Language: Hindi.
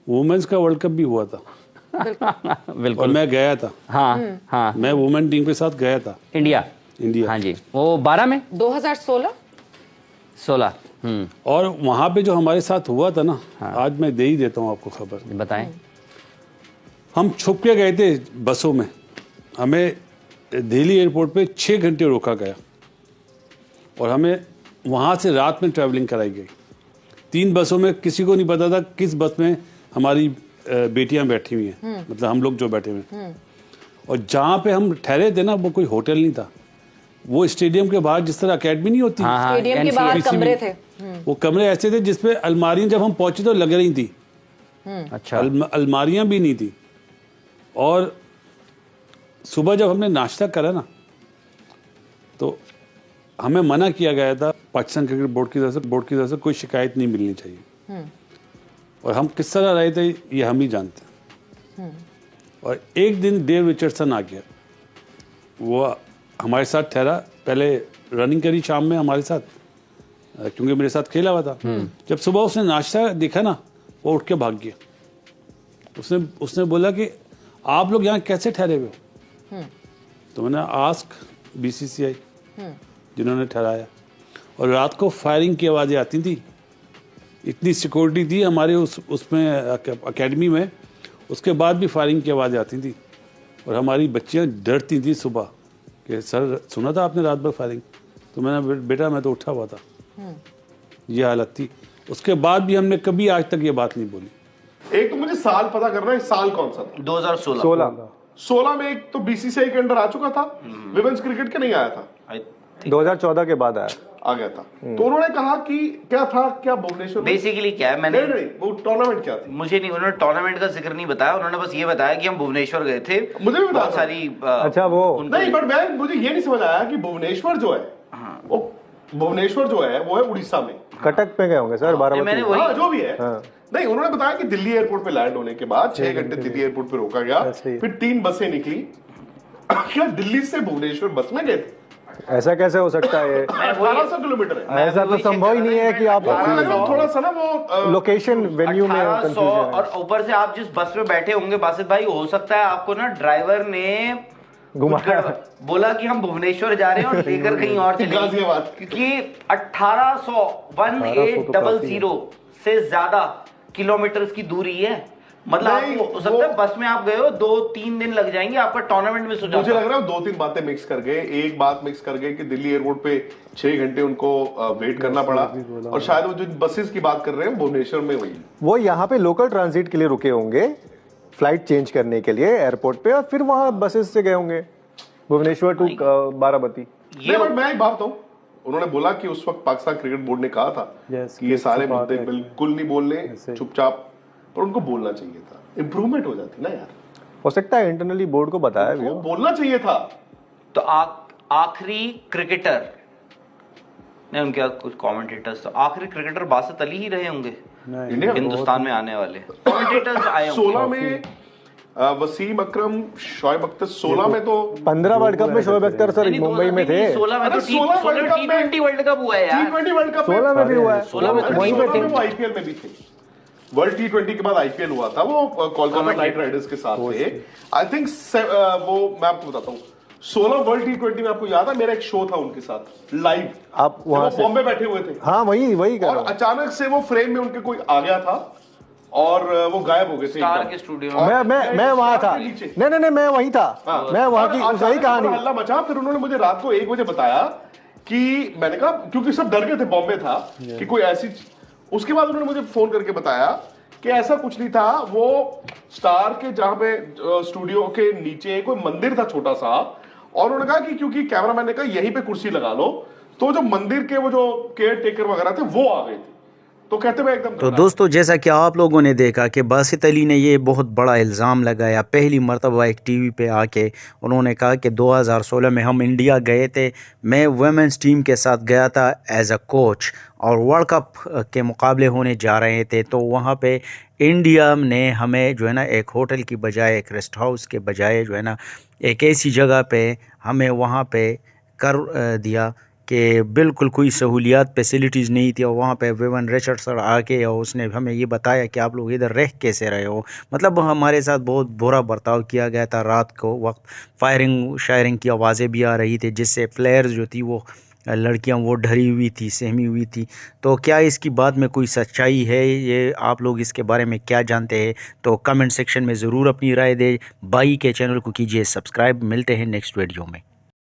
वुमेन्स का वर्ल्ड कप भी हुआ था बिल्कुल। और मैं गया था। हाँ हाँ, मैं वुमेन टीम के साथ गया था इंडिया। हाँ जी, वो 12 में 2016 16। और वहाँ पे जो हमारे साथ हुआ था ना, आज मैं दे ही देता हूँ आपको खबर। बताएं। हम छुप के गए थे बसों में, हमें दिल्ली एयरपोर्ट पे 6 घंटे रोका गया और हमें वहाँ से रात में ट्रैवलिंग कराई गई। 3 बसों में, किसी को नहीं पता था किस बस में हमारी बेटियां बैठी हुई हैं, मतलब हम लोग जो बैठे हुए हैं। और जहाँ पे हम ठहरे थे ना, वो कोई होटल नहीं था, वो स्टेडियम के बाहर जिस तरह अकेडमी नहीं होती, स्टेडियम के बाहर कमरे थे। वो कमरे ऐसे थे जिसपे अलमारियां, जब हम पहुंचे तो लग रही थी। अच्छा। अलमारियां भी नहीं थी। और सुबह जब हमने नाश्ता करा ना, तो हमें मना किया गया था पाकिस्तान क्रिकेट बोर्ड की तरफ से कोई शिकायत नहीं मिलनी चाहिए। और हम किस तरह रहे थे ये हम ही जानते हैं। और एक दिन डेव रिचर्डसन आ गया, वो हमारे साथ ठहरा, पहले रनिंग करी शाम में हमारे साथ, क्योंकि मेरे साथ खेला हुआ था। जब सुबह उसने नाश्ता देखा ना, वो उठ के भाग गया। उसने बोला कि आप लोग यहाँ कैसे ठहरे हुए हो? तो मैंने आस्क बीसीसीआई जिन्होंने ठहराया। और रात को फायरिंग की आवाज़ें आती थी, इतनी सिक्योरिटी थी हमारे उसमें अकेडमी में, उसके बाद भी फायरिंग की आवाज़ें आती थी। और हमारी बच्चियाँ डरती थी सुबह कि सर सुना था आपने रात भर फायरिंग? तो मैंने बेटा मैं तो उठा हुआ था। ये हालत थी। उसके बाद भी हमने कभी आज तक ये बात नहीं बोली। एक तो मुझे साल पता करना है, साल कौन सा था? 2016 में एक तो बीसीसीआई के अंडर आ चुका था, विमेंस क्रिकेट के नहीं आया था, 2014 के बाद आया, आ गया था। तो उन्होंने कहा कि क्या था, क्या भुवनेश्वर बेसिकली क्या है, मैंने नहीं वो टूर्नामेंट क्या थी मुझे नहीं, उन्होंने टूर्नामेंट का जिक्र नहीं बताया, उन्होंने बस ये बताया कि हम भुवनेश्वर गए थे। मुझे भी बहुत बताया सारी अच्छा वो नहीं, बट मुझे ये नहीं समझ आया कि भुवनेश्वर जो है वो भुवनेश्वर जो है वो है उड़ीसा में, कटक पे गए होंगे सर, मैंने बारामती। हाँ जो भी है। हाँ। नहीं, उन्होंने बताया कि दिल्ली एयरपोर्ट पे लैंड होने के बाद 6 घंटे दिल्ली एयरपोर्ट पे रोका गया, फिर 3 बसें निकली। क्या दिल्ली से भुवनेश्वर बस में गए थे? ऐसा कैसे हो सकता है? 1800 किलोमीटर है। ऐसा तो संभव ही नहीं है कि आप थोड़ा सा ना वो लोकेशन वेन्यू में 1800 कंफ्यूजन है। और ऊपर से आप जिस बस में बैठे होंगे बासित भाई, हो सकता है आपको ना ड्राइवर ने घुमाया, बोला कि हम भुवनेश्वर जा रहे हैं और लेकर कहीं और चले, गाजियाबाद, क्योंकि 1800 से ज्यादा किलोमीटर की दूरी है। मतलब आपको हो सकता है बस में आप गए हो 2-3 दिन लग जाएंगे, आपका टूर्नामेंट मिस हो जाता है। मुझे लग रहा है 2-3 बातें मिक्स कर गए। एक बात मिक्स कर गए कि दिल्ली एयरपोर्ट पे 6 घंटे उनको वेट करना पड़ा, और शायद वो जो बसेस की बात कर रहे हैं भुवनेश्वर में हुई, वो यहाँ पे लोकल ट्रांजिट के लिए रुके होंगे, फ्लाइट चेंज करने के लिए एयरपोर्ट पे, और फिर वहां बसेस से गए होंगे भुवनेश्वर टू बारामती। ये बट मैं बात हूँ, उन्होंने बोला कि उस वक्त पाकिस्तान क्रिकेट बोर्ड ने कहा था कि ये सारे मुद्दे बिल्कुल नहीं बोलने, चुपचाप, पर उनको बोलना चाहिए था, इंप्रूवमेंट हो जाती ना यार। हो सकता है इंटरनली बोर्ड को बताया भी हो, बोलना चाहिए था। तो आखिरी क्रिकेटर नहीं, उनके कुछ कमेंटेटर्स, तो आखिरी क्रिकेटर बासित अली ही रहे होंगे हिंदुस्तान में आने वाले कमेंटेटर्स आए होंगे। 16 में वसीम अकरम, शोएब अख्तर, 16 में तो 15 वर्ल्ड कप में शोएब अख्तर सर मुंबई में थे। 16 में तो T20 वर्ल्ड कप हुआ है यार, T20 वर्ल्ड कप 16 में भी हुआ है, 16 में तो वहीं पे थे। वो आईपीएल में भी थे। वर्ल्ड T20 के बाद आईपीएल हुआ था, वो कोलकाता नाइट राइडर्स के साथ थे। आई थिंक वो मैं आपको बताता हूँ, 16 वर्ल्ड T20 में आपको याद है मेरा एक शो था उनके साथ लाइव, आप वहां से बॉम्बे बैठे हुए थे। हाँ वही कर और अचानक से वो फ्रेम में उनके कोई आ गया था और वो गायब हो गए थे स्टार के स्टूडियो में। मैं वहां था, नहीं मैं वहीं था, मैं वहां की सही कहानी। हल्ला मचा, फिर उन्होंने मुझे रात को 1 बजे बताया कि, मैंने कहा क्योंकि सब डर गए थे, बॉम्बे था कि कोई ऐसी, उसके बाद उन्होंने मुझे फोन करके बताया कि ऐसा कुछ नहीं था, वो स्टार के जहां पे स्टूडियो के नीचे कोई मंदिर था छोटा सा, और उन्होंने कहा कि क्योंकि कैमरामैन ने कहा यहीं पे कुर्सी लगा लो, तो जो मंदिर के वो जो केयर टेकर वगैरह थे वो आ गए थे, तो कहते मैं एकदम। तो दोस्तों, जैसा कि आप लोगों ने देखा कि बासित अली ने ये बहुत बड़ा इल्ज़ाम लगाया पहली मरतबा एक टीवी पे आके। उन्होंने कहा कि 2016 में हम इंडिया गए थे, मैं वुमेंस टीम के साथ गया था एज अ कोच, और वर्ल्ड कप के मुकाबले होने जा रहे थे, तो वहाँ पे इंडिया ने हमें जो है ना एक होटल की बजाय, एक रेस्ट हाउस के बजाय जो है ना एक ऐसी जगह पे हमें वहाँ पे कर दिया कि बिल्कुल कोई सहूलियात फैसिलिटीज़ नहीं थी, और वहाँ पे विवन रिचर्ड सर आके और उसने हमें ये बताया कि आप लोग इधर रह कैसे रहे हो। मतलब हमारे साथ बहुत बुरा बर्ताव किया गया था। रात को वक्त फायरिंग शायरिंग की आवाज़ें भी आ रही थी, जिससे प्लेयर्स जो थी वो लड़कियां वो डरी हुई थी, सहमी हुई थी। तो क्या इसकी बात में कोई सच्चाई है? ये आप लोग इसके बारे में क्या जानते हैं? तो कमेंट सेक्शन में ज़रूर अपनी राय दें। भाई के चैनल को कीजिए सब्सक्राइब। मिलते हैं नेक्स्ट वीडियो में।